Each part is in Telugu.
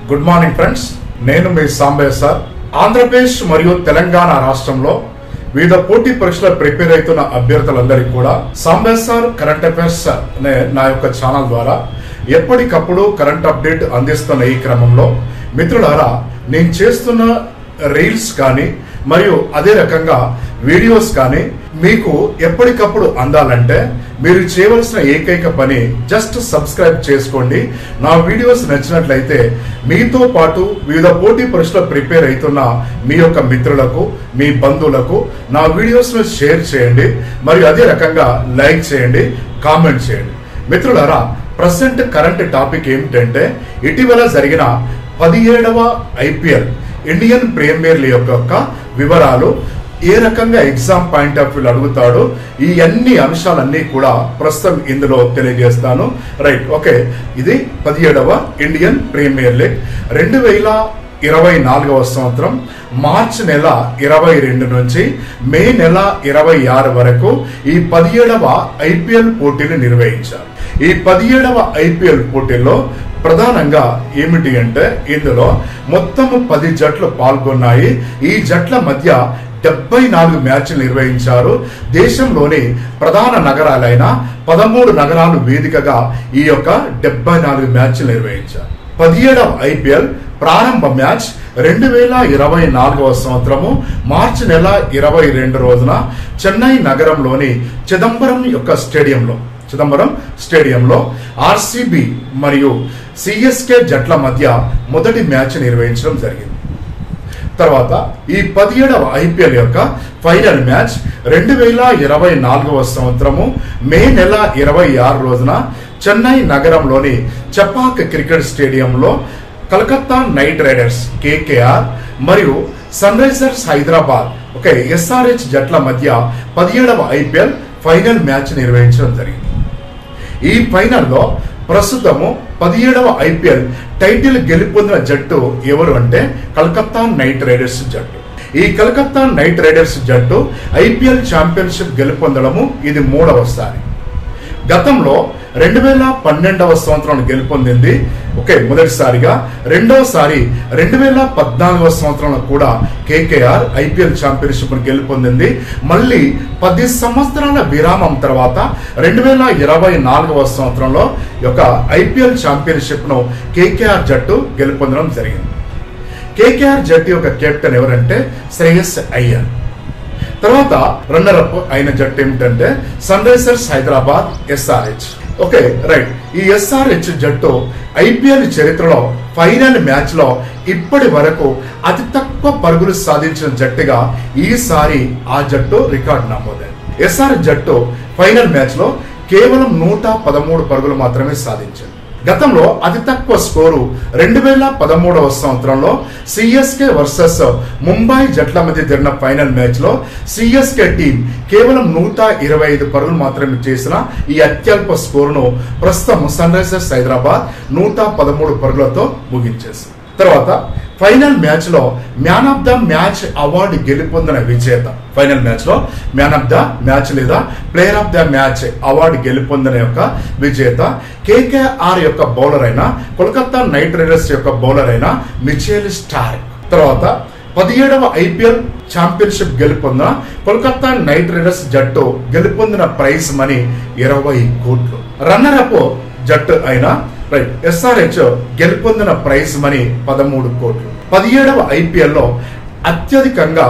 గుడ్ మార్నింగ్ ఫ్రెండ్స్, నేను మీ సాంబయ్య సార్. ఆంధ్రప్రదేశ్ మరియు తెలంగాణ రాష్ట్రంలో వివిధ పోటీ పరీక్షల ప్రిపేర్ అవుతున్న అభ్యర్థులందరికీ కూడా సాంబయ్య సార్ కరెంట్ అఫైర్స్ అనే నా యొక్క ఛానల్ ద్వారా ఎప్పటికప్పుడు కరెంట్ అప్డేట్ అందిస్తున్న ఈ క్రమంలో మిత్రులారా, నేను చేస్తున్న రీల్స్ కానీ మరియు అదే రకంగా వీడియోస్ కానీ మీకు ఎప్పటికప్పుడు అందాలంటే మీరు చేయవలసిన ఏకైక పని జస్ట్ సబ్స్క్రైబ్ చేసుకోండి. నా వీడియోస్ నచ్చినట్లయితే మీతో పాటు వివిధ పోటీ పరీక్షలు ప్రిపేర్ అవుతున్న మీ యొక్క మిత్రులకు, మీ బంధువులకు నా వీడియోస్ను షేర్ చేయండి. మరియు అదే రకంగా లైక్ చేయండి, కామెంట్ చేయండి. మిత్రులారా, ప్రజెంట్ కరెంట్ టాపిక్ ఏమిటంటే ఇటీవల జరిగిన 17వ IPL ఇండియన్ ప్రీమియర్ లీగ్ యొక్క వివరాలు, ఏ రకంగా ఎగ్జామ్ పాయింట్ ఆఫ్ వ్యూ అడుగుతాడు, ఈ అన్ని అంశాలన్నీ కూడా ప్రస్తుతం ఇందులో తెలియజేస్తాను. Right, okay. ఇది 17వ ఇండియన్ ప్రీమియర్ లీగ్ 2024వ సంవత్సరం మార్చి నెల 22 నుంచి మే నెల 26 వరకు ఈ 17వ IPL పోటీలు నిర్వహించారు. ఈ 17వ IPL పోటీల్లో ప్రధానంగా ఏమిటి అంటే ఇందులో మొత్తం 10 జట్లు పాల్గొన్నాయి. ఈ జట్ల మధ్య 74 మ్యాచ్లు నిర్వహించారు. దేశంలోని ప్రధాన నగరాలైన 13 నగరాలు వేదికగా ఈ యొక్క 74 మ్యాచ్లు నిర్వహించారు. 17వ IPL ప్రారంభ మ్యాచ్ 2024వ సంవత్సరము మార్చి నెల 22 రోజున చెన్నై నగరంలోని చిదంబరం స్టేడియంలో RCB మరియు CSK జట్ల మధ్య మొదటి మ్యాచ్ నిర్వహించడం జరిగింది. తర్వాత ఈ 17వ IPL యొక్క ఫైనల్ మ్యాచ్ 2024వ సంవత్సరము మే నెల 26 రోజున చెన్నై నగరంలోని చపాక్ క్రికెట్ స్టేడియంలో కలకత్తా నైట్ రైడర్స్ KKR మరియు సన్ రైజర్స్ హైదరాబాద్ SRH జట్ల మధ్య 17వ IPL ఫైనల్ మ్యాచ్ నిర్వహించడం జరిగింది. ఈ ఫైనల్లో ప్రస్తుతము 17వ IPL టైటిల్ గెలుపొందిన జట్టు ఎవరు అంటే కలకత్తా నైట్ రైడర్స్ జట్టు. ఈ కలకత్తా నైట్ రైడర్స్ జట్టు IPL ఛాంపియన్షిప్ గెలుపొందడము ఇది 3వసారి. గతంలో 2012వ సంవత్సరం గెలుపొందింది మొదటిసారిగా. రెండవసారి 2014వ సంవత్సరంలో కూడా KKR IPL ఛాంపియన్షిప్ గెలుపొందింది. మళ్ళీ 10 సంవత్సరాల విరామం తర్వాత 2024వ సంవత్సరంలో యొక్క IPL ఛాంపియన్షిప్ ను KKR జట్టు గెలుపొందడం జరిగింది. KKR జట్టు యొక్క కెప్టెన్ ఎవరంటే శ్రేయస్ అయ్యర్. తర్వాత రన్నర్ అప్ అయిన జట్టు ఏమిటంటే Sunrisers Hyderabad SRH. Right. ఈ SRH జట్టు IPL చరిత్రలో ఫైనల్ మ్యాచ్ లో ఇప్పటి వరకు అతి తక్కువ పరుగులు సాధించిన జట్టుగా ఈసారి ఆ జట్టు రికార్డు నమోదైంది. SRH జట్టు ఫైనల్ మ్యాచ్ లో కేవలం 113 పరుగులు మాత్రమే సాధించింది. గతంలో అతి తక్కువ స్కోరు 2013వ సంవత్సరంలో CSK వర్సెస్ ముంబై జట్ల మధ్య జరిగిన ఫైనల్ మ్యాచ్ లో CSK టీం కేవలం 125 పరుగులు మాత్రమే చేసిన ఈ అత్యల్ప స్కోరును ప్రస్తుతం సన్ రైజర్స్ హైదరాబాద్ 113 పరుగులతో ముగించేసింది. తర్వాత ఫైనల్ మ్యాచ్ లో man of the match award గెలుపొందిన విజేత, ఫైనల్ మ్యాచ్ లో మ్యాన్ ఆఫ్ ద మ్యాచ్ లేదా player of the match award గెలుపొందిన యొక్క విజేత KKR యొక్క బౌలర్ అయిన కోల్కతా నైట్ రైడర్స్ యొక్క బౌలర్ అయిన మిచెల్ స్టార్క్. తర్వాత 17వ IPL ఛాంపియన్షిప్ గెలుపొందిన కోల్కతా నైట్ రైడర్స్ జట్టు గెలుపొందిన ప్రైజ్ మనీ 20 కోట్లు. రన్నర్ అప్ జట్టు అయిన SRH గెలుపొందిన ప్రైజ్ మనీ 13 కోట్లు. 17వ IPL లో అత్యధికంగా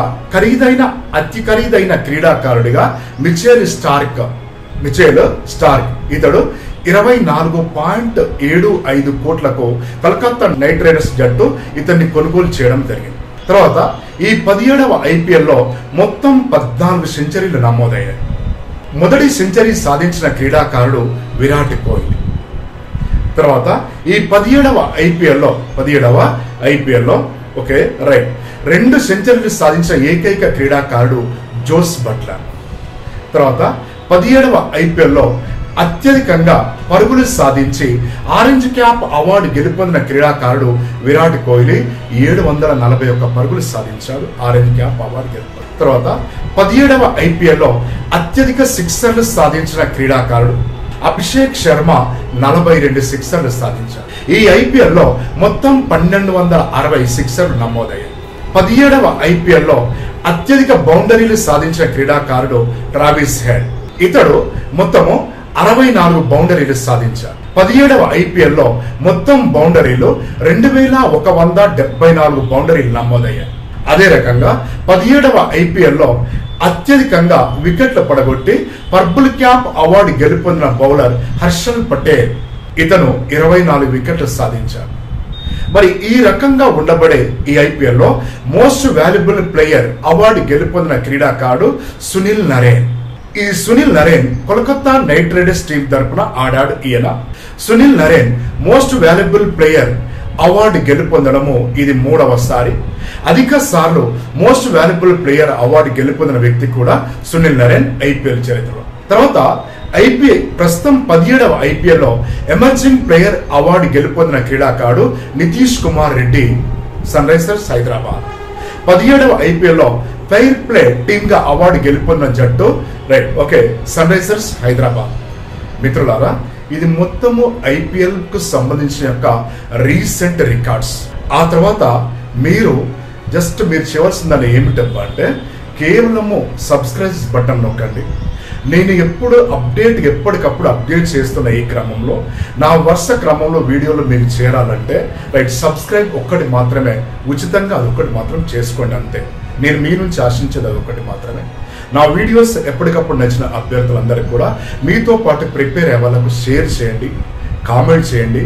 అతి ఖరీదైన క్రీడాకారుడిగా మిచెల్ స్టార్క్. ఇతడు 24.75 కోట్లకు కలకత్తా నైట్ రైడర్స్ జట్టు ఇతన్ని కొనుగోలు చేయడం జరిగింది. తర్వాత ఈ 17వ IPL లో మొత్తం 14 సెంచరీలు నమోదయ్యాయి. మొదటి సెంచరీ సాధించిన క్రీడాకారుడు విరాట్ కోహ్లీ. తర్వాత ఈ 17వ IPL లో రైట్ 2 సెంచరీలు సాధించిన ఏకైక క్రీడాకారుడు జోస్ బట్లర్. తర్వాత 17వ IPL లో అత్యధికంగా పరుగులు సాధించి ఆరెంజ్ క్యాప్ అవార్డు గెలుపొందిన క్రీడాకారుడు విరాట్ కోహ్లీ 741 పరుగులు సాధించాడు. ఆరెంజ్ క్యాప్ అవార్డు గెలుపొంది. తర్వాత 17వ IPL లో అత్యధిక సిక్సర్లు సాధించిన క్రీడాకారుడు అభిషేక్ శర్మ 42 సిక్సర్లు సాధించారు. ఈ ఐపీఎల్లో మొత్తం 1260 సిక్సర్లు నమోదయ్యాయి. 17వ ఐపీఎల్లో అత్యధిక బౌండరీలు సాధించిన క్రీడాకారుడు ట్రావిస్ హెడ్. ఇతడు మొత్తము 64 బౌండరీలు సాధించారు. 17వ ఐపీఎల్లో మొత్తం బౌండరీలు 2174 బౌండరీలు నమోదయ్యాయి. అదే రకంగా 17వ ఐపీఎల్లో అత్యధికంగా వికెట్లు పడగొట్టి పర్పుల్ క్యాప్ అవార్డు గెలుపొందిన బౌలర్ హర్షల్ పటేల్. ఇతను 24 వికెట్లు సాధించారు. మరి ఈ రకంగా ఉండబడే ఈ ఐపీఎల్లో మోస్ట్ వాల్యుబుల్ ప్లేయర్ అవార్డు గెలుపొందిన క్రీడాకారుడు సునీల్ నరేన్. ఈ Sunil Narine Kolkata Knight Riders team తరపున ఆడాడు. ఈయన Sunil Narine most valuable player award గెలుపొందడము ఇది 3వసారి. అధిక సార్లు మోస్ట్ వాల్యుబుల్ ప్లేయర్ అవార్డు గెలుపొందిన వ్యక్తి కూడా సునీల్ నరేన్ ఐపీఎల్ చరిత్రలో. తర్వాత ప్రస్తుతం 17వ ఐపీఎల్లో ఎమర్జింగ్ ప్లేయర్ అవార్డు గెలుపొందిన క్రీడాకారుడు నితీష్ కుమార్ రెడ్డి, సన్ రైజర్స్ హైదరాబాద్. 17వ ఐపీఎల్లో ఫెయిర్ ప్లే టీమ్ గా అవార్డు గెలుపొందిన జట్టు సన్ రైజర్స్ హైదరాబాద్. మిత్రులారా, ఇది మొత్తము ఐపీఎల్ కు సంబంధించిన యొక్క రీసెంట్ రికార్డ్స్. ఆ తర్వాత మీరు చేయవలసిందని ఏమిటంటే కేవలము సబ్స్క్రైబ్ బటన్ నొక్కండి. నేను ఎప్పటికప్పుడు అప్డేట్ చేస్తున్న ఈ క్రమంలో నా వరుస క్రమంలో వీడియోలు మీకు చేరాలంటే సబ్స్క్రైబ్ ఒక్కటి మాత్రమే, ఉచితంగా అదొకటి మాత్రం చేసుకోండి అంతే. నేను మీ నుంచి ఆశించేది అదొకటి మాత్రమే. నా వీడియోస్ ఎప్పటికప్పుడు నచ్చిన అభ్యర్థులందరికీ కూడా మీతో పాటు ప్రిపేర్ అయ్యే వాళ్ళకు షేర్ చేయండి, కామెంట్ చేయండి,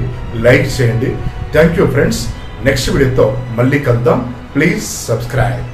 లైక్ చేయండి. Thank you friends. నెక్స్ట్ వీడియోతో మళ్ళీ కలుద్దాం. Please subscribe.